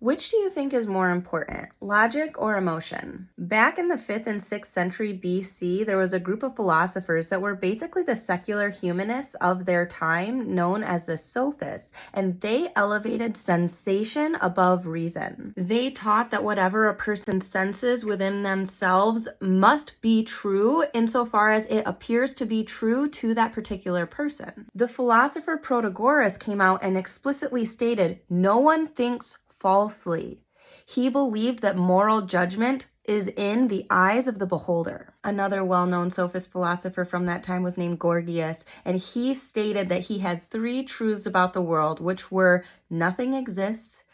Which do you think is more important, logic or emotion? Back in the 5th and 6th century BC, there was a group of philosophers that were basically the secular humanists of their time, known as the sophists, and they elevated sensation above reason. They taught that whatever a person senses within themselves must be true insofar as it appears to be true to that particular person. The philosopher Protagoras came out and explicitly stated, "No one thinks falsely." He believed that moral judgment is in the eyes of the beholder. Another well-known sophist philosopher from that time was named Gorgias, and he stated that he had 3 truths about the world, which were nothing exists,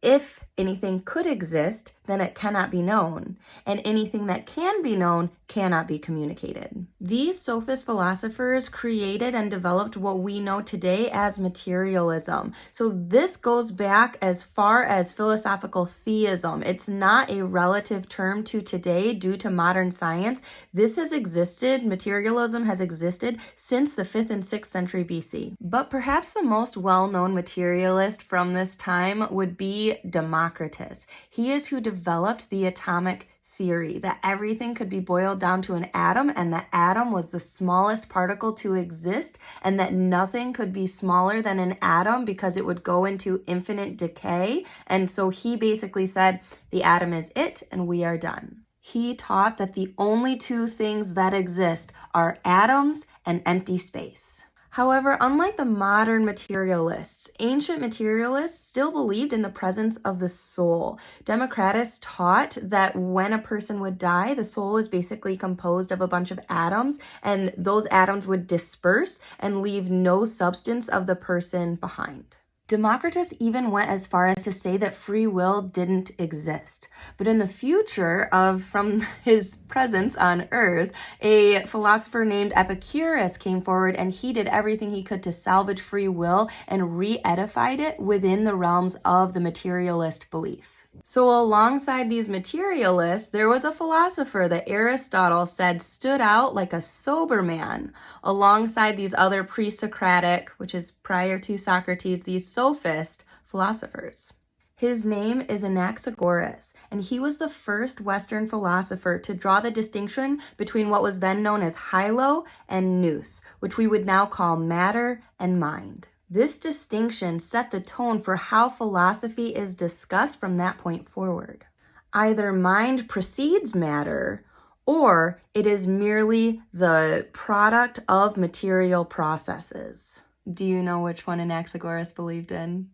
if anything could exist, then it cannot be known, and anything that can be known cannot be communicated. These sophist philosophers created and developed what we know today as materialism. So this goes back as far as philosophical theism. It's not a relative term to today due to modern science. This has existed, materialism has existed since the 5th and 6th century BC. But perhaps the most well-known materialist from this time would be Democritus. He is who developed the atomic theory, that everything could be boiled down to an atom, and the atom was the smallest particle to exist, and that nothing could be smaller than an atom because it would go into infinite decay. And so he basically said, the atom is it, and we are done. He taught that the only 2 things that exist are atoms and empty space. However, unlike the modern materialists, ancient materialists still believed in the presence of the soul. Democritus taught that when a person would die, the soul is basically composed of a bunch of atoms, and those atoms would disperse and leave no substance of the person behind. Democritus even went as far as to say that free will didn't exist. But in the future from his presence on Earth, a philosopher named Epicurus came forward, and he did everything he could to salvage free will and re-edified it within the realms of the materialist belief. So alongside these materialists, there was a philosopher that Aristotle said stood out like a sober man, alongside these other pre-Socratic, which is prior to Socrates, these sophist philosophers. His name is Anaxagoras, and he was the first Western philosopher to draw the distinction between what was then known as hylo and nous, which we would now call matter and mind. This distinction set the tone for how philosophy is discussed from that point forward. Either mind precedes matter, or it is merely the product of material processes. Do you know which one Anaxagoras believed in?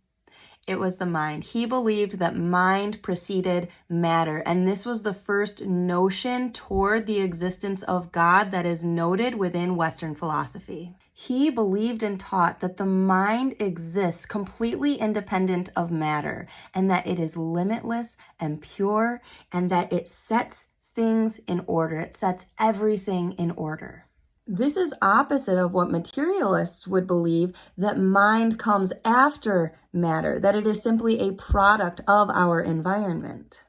It was the mind. He believed that mind preceded matter, and this was the first notion toward the existence of God that is noted within Western philosophy. He believed and taught that the mind exists completely independent of matter, and that it is limitless and pure, and that it sets things in order. It sets everything in order. This is opposite of what materialists would believe, that mind comes after matter, that it is simply a product of our environment.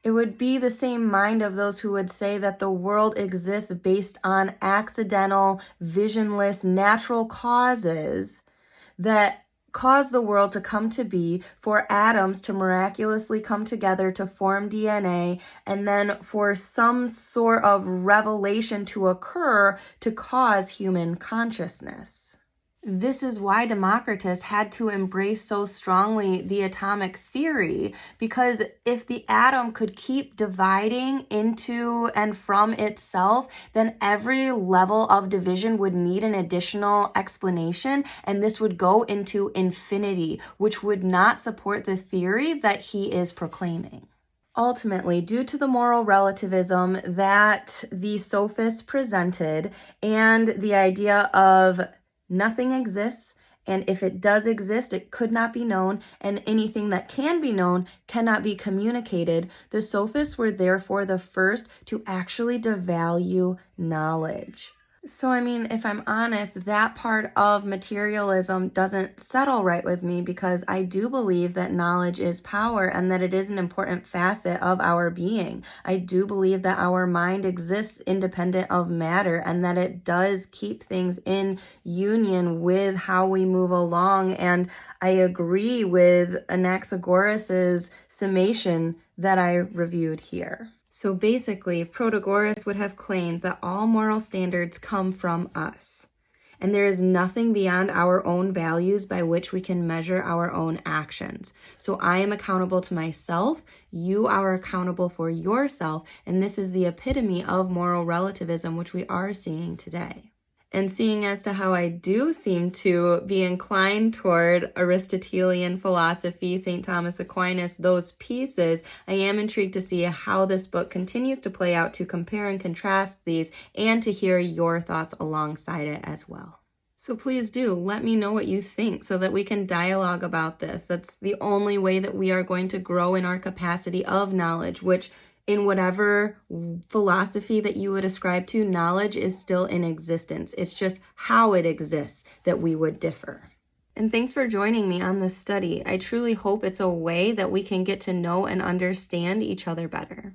It would be the same mind of those who would say that the world exists based on accidental, visionless, natural causes that cause the world to come to be, for atoms to miraculously come together to form DNA, and then for some sort of revelation to occur to cause human consciousness. This is why Democritus had to embrace so strongly the atomic theory, because if the atom could keep dividing into and from itself, then every level of division would need an additional explanation, and this would go into infinity, which would not support the theory that he is proclaiming. Ultimately, due to the moral relativism that the sophists presented and the idea of nothing exists, and if it does exist, it could not be known, and anything that can be known cannot be communicated, the sophists were therefore the first to actually devalue knowledge. So, I mean, if I'm honest, that part of materialism doesn't settle right with me because I do believe that knowledge is power and that it is an important facet of our being. I do believe that our mind exists independent of matter and that it does keep things in union with how we move along. And I agree with Anaxagoras' summation that I reviewed here. So basically, Protagoras would have claimed that all moral standards come from us, and there is nothing beyond our own values by which we can measure our own actions. So I am accountable to myself, you are accountable for yourself, and this is the epitome of moral relativism, which we are seeing today. And seeing as to how I do seem to be inclined toward Aristotelian philosophy, St. Thomas Aquinas, those pieces, I am intrigued to see how this book continues to play out, to compare and contrast these, and to hear your thoughts alongside it as well. So please do let me know what you think so that we can dialogue about this. That's the only way that we are going to grow in our capacity of knowledge, which in whatever philosophy that you would ascribe to, knowledge is still in existence. It's just how it exists that we would differ. And thanks for joining me on this study. I truly hope it's a way that we can get to know and understand each other better.